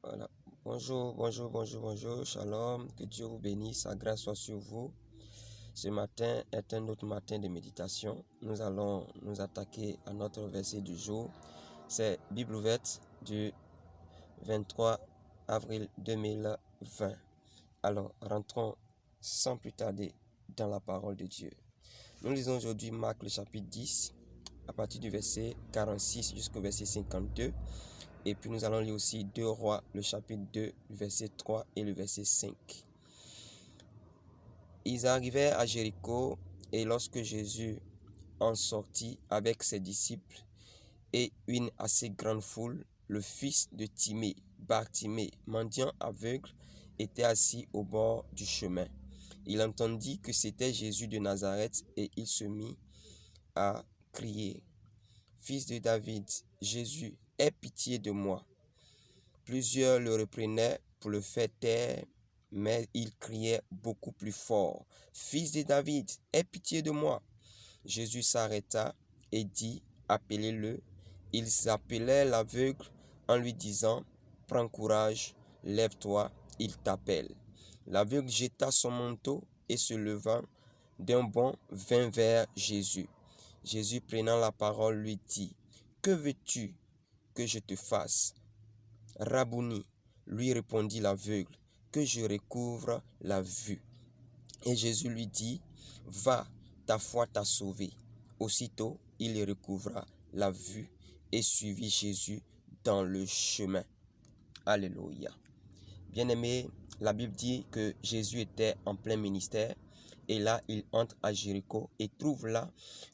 Voilà. Bonjour, bonjour, bonjour, bonjour. Shalom. Que Dieu vous bénisse. Sa grâce soit sur vous. Ce matin est un autre matin de méditation. Nous allons nous attaquer à notre verset du jour. C'est Bible ouverte du 23 avril 2020. Alors, rentrons sans plus tarder dans la parole de Dieu. Nous lisons aujourd'hui Marc le chapitre 10, à partir du verset 46 jusqu'au verset 52. Et puis nous allons lire aussi 2 Rois, le chapitre 2, le verset 3 et le verset 5. Ils arrivèrent à Jéricho, et lorsque Jésus en sortit avec ses disciples et une assez grande foule, le fils de Timée, Bartimée, mendiant aveugle, était assis au bord du chemin. Il entendit que c'était Jésus de Nazareth, et il se mit à crier: « Fils de David, Jésus, aie pitié de moi. » Plusieurs le reprenaient pour le faire taire, mais il criait beaucoup plus fort: « Fils de David, aie pitié de moi. » Jésus s'arrêta et dit: « Appelez-le. » Ils appelèrent l'aveugle en lui disant: « Prends courage, lève-toi, il t'appelle. » L'aveugle jeta son manteau et se levant d'un bond vint vers Jésus. Jésus, prenant la parole, lui dit: « Que veux-tu que je te fasse? » « Rabouni, lui répondit l'aveugle, que je recouvre la vue. » Et Jésus lui dit: « Va, ta foi t'a sauvé. » Aussitôt, il recouvra la vue et suivit Jésus dans le chemin. Alléluia. Bien-aimé, la Bible dit que Jésus était en plein ministère. Et là, il entre à Jéricho et trouve là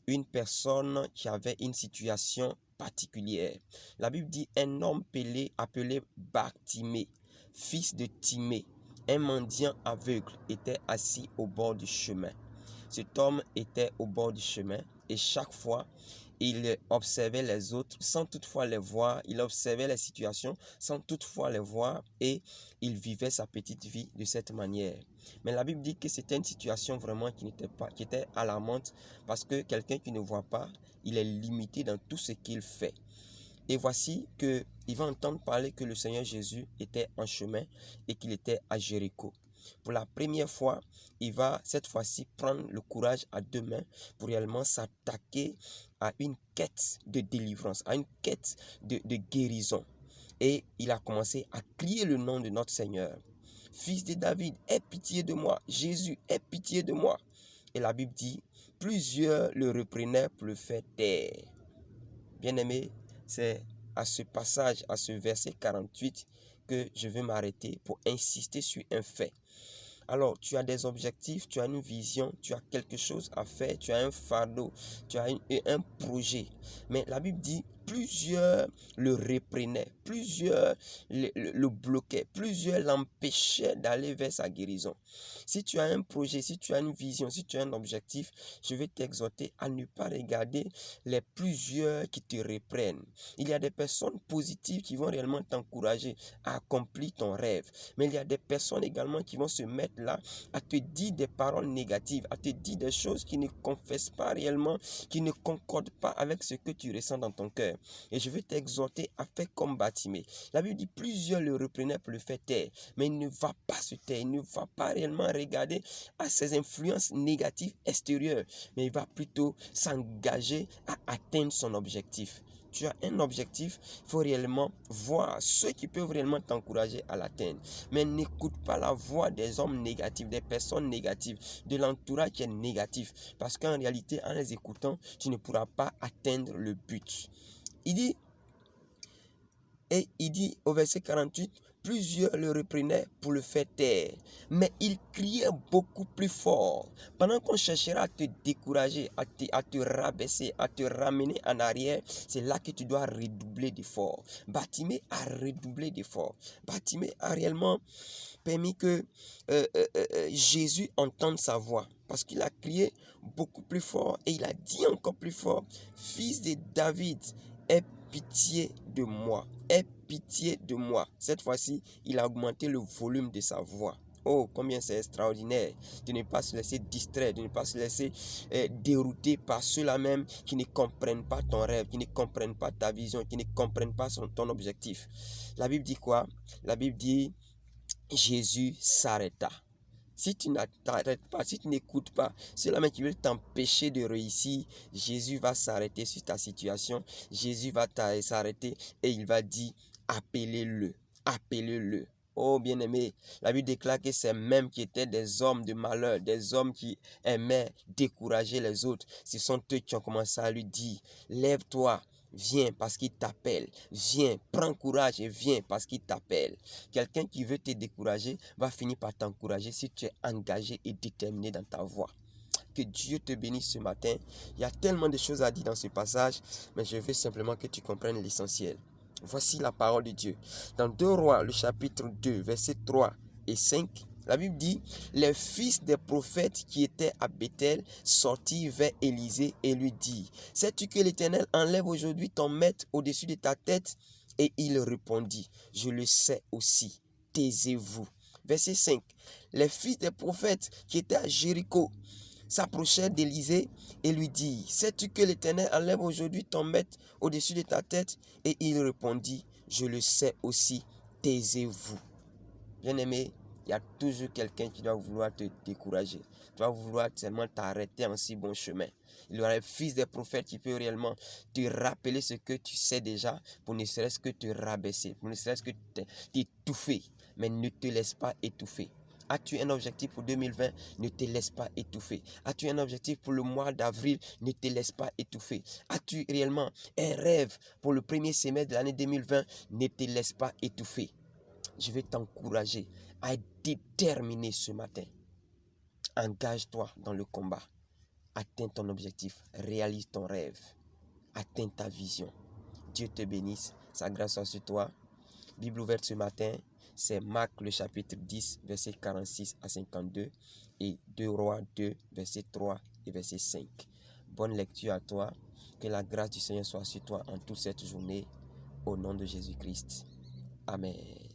une personne qui avait une situation particulière. La Bible dit un homme appelé Bartimée, fils de Timée, un mendiant aveugle, était assis au bord du chemin. Cet homme était au bord du chemin et chaque fois, il observait les autres sans toutefois les voir. Il observait les situations sans toutefois les voir et il vivait sa petite vie de cette manière. Mais la Bible dit que c'était une situation vraiment qui était alarmante parce que quelqu'un qui ne voit pas, il est limité dans tout ce qu'il fait. Et voici qu'il va entendre parler que le Seigneur Jésus était en chemin et qu'il était à Jéricho. Pour la première fois, il va cette fois-ci prendre le courage à deux mains pour réellement s'attaquer à une quête de délivrance, à une quête de guérison. Et il a commencé à crier le nom de notre Seigneur. « Fils de David, aie pitié de moi. Jésus, aie pitié de moi. » Et la Bible dit, plusieurs le reprenaient pour le faire taire. Bien-aimé, c'est à ce passage, à ce verset 48, que je vais m'arrêter pour insister sur un fait. Alors, tu as des objectifs, tu as une vision, tu as quelque chose à faire, tu as un fardeau, tu as un projet. Mais la Bible dit, plusieurs le reprenaient, plusieurs le bloquaient, plusieurs l'empêchaient d'aller vers sa guérison. Si tu as un projet, si tu as une vision, si tu as un objectif, je vais t'exhorter à ne pas regarder les plusieurs qui te reprennent. Il y a des personnes positives qui vont réellement t'encourager à accomplir ton rêve. Mais il y a des personnes également qui vont se mettre là à te dire des paroles négatives, à te dire des choses qui ne confessent pas réellement, qui ne concordent pas avec ce que tu ressens dans ton cœur. Et je veux t'exhorter à faire comme Bartimée. La Bible dit plusieurs le reprenaient pour le faire taire, mais il ne va pas se taire, il ne va pas réellement regarder à ces influences négatives extérieures, mais il va plutôt s'engager à atteindre son objectif. Tu as un objectif, il faut réellement voir ceux qui peuvent réellement t'encourager à l'atteindre. Mais n'écoute pas la voix des hommes négatifs, des personnes négatives, de l'entourage qui est négatif. Parce qu'en réalité, en les écoutant, tu ne pourras pas atteindre le but. Il dit au verset 48, plusieurs le reprenaient pour le faire taire, mais il criait beaucoup plus fort. Pendant qu'on cherchera à te décourager, à te rabaisser, à te ramener en arrière, c'est là que tu dois redoubler d'efforts. Bartimée a redoublé d'efforts. Bartimée a réellement permis que Jésus entende sa voix, parce qu'il a crié beaucoup plus fort et il a dit encore plus fort, « Fils de David, aie pitié de moi, aie pitié de moi. » Cette fois-ci, il a augmenté le volume de sa voix. Oh, combien c'est extraordinaire de ne pas se laisser distraire, de ne pas se laisser dérouter par ceux-là même qui ne comprennent pas ton rêve, qui ne comprennent pas ta vision, qui ne comprennent pas ton objectif. La Bible dit quoi? La Bible dit, Jésus s'arrêta. Si tu n'arrêtes pas, si tu n'écoutes pas, ceux-là même qui veulent t'empêcher de réussir, Jésus va s'arrêter sur ta situation. Jésus va s'arrêter et il va dire, appelez-le, appelez-le. Oh bien-aimé, la Bible déclare que ces mêmes qui étaient des hommes de malheur, des hommes qui aimaient décourager les autres, ce sont eux qui ont commencé à lui dire, lève-toi, viens parce qu'il t'appelle, viens, prends courage et viens parce qu'il t'appelle. Quelqu'un qui veut te décourager va finir par t'encourager si tu es engagé et déterminé dans ta voie. Que Dieu te bénisse ce matin. Il y a tellement de choses à dire dans ce passage, mais je veux simplement que tu comprennes l'essentiel. Voici la parole de Dieu. Dans 2 Rois, le chapitre 2, versets 3 et 5, la Bible dit, les fils des prophètes qui étaient à Bethel sortirent vers Élisée et lui dirent, sais-tu que l'Éternel enlève aujourd'hui ton maître au-dessus de ta tête? Et il répondit, je le sais aussi, taisez-vous. Verset 5, les fils des prophètes qui étaient à Jéricho s'approchèrent d'Élisée et lui dirent, sais-tu que l'Éternel enlève aujourd'hui ton maître au-dessus de ta tête? Et il répondit, je le sais aussi, taisez-vous. Bien-aimé, il y a toujours quelqu'un qui doit vouloir te décourager, qui doit vouloir seulement t'arrêter en si bon chemin. Il y aura le fils des prophètes qui peut réellement te rappeler ce que tu sais déjà, pour ne serait-ce que te rabaisser, pour ne serait-ce que t'étouffer. Mais ne te laisse pas étouffer. As-tu un objectif pour 2020? Ne te laisse pas étouffer. As-tu un objectif pour le mois d'avril? Ne te laisse pas étouffer. As-tu réellement un rêve pour le premier semestre de l'année 2020? Ne te laisse pas étouffer. Je vais t'encourager à être déterminé ce matin. Engage-toi dans le combat. Atteins ton objectif. Réalise ton rêve. Atteins ta vision. Dieu te bénisse. Sa grâce soit sur toi. Bible ouverte ce matin, c'est Marc le chapitre 10, verset 46 à 52 et 2 Rois 2, verset 3 et verset 5. Bonne lecture à toi. Que la grâce du Seigneur soit sur toi en toute cette journée. Au nom de Jésus-Christ. Amen.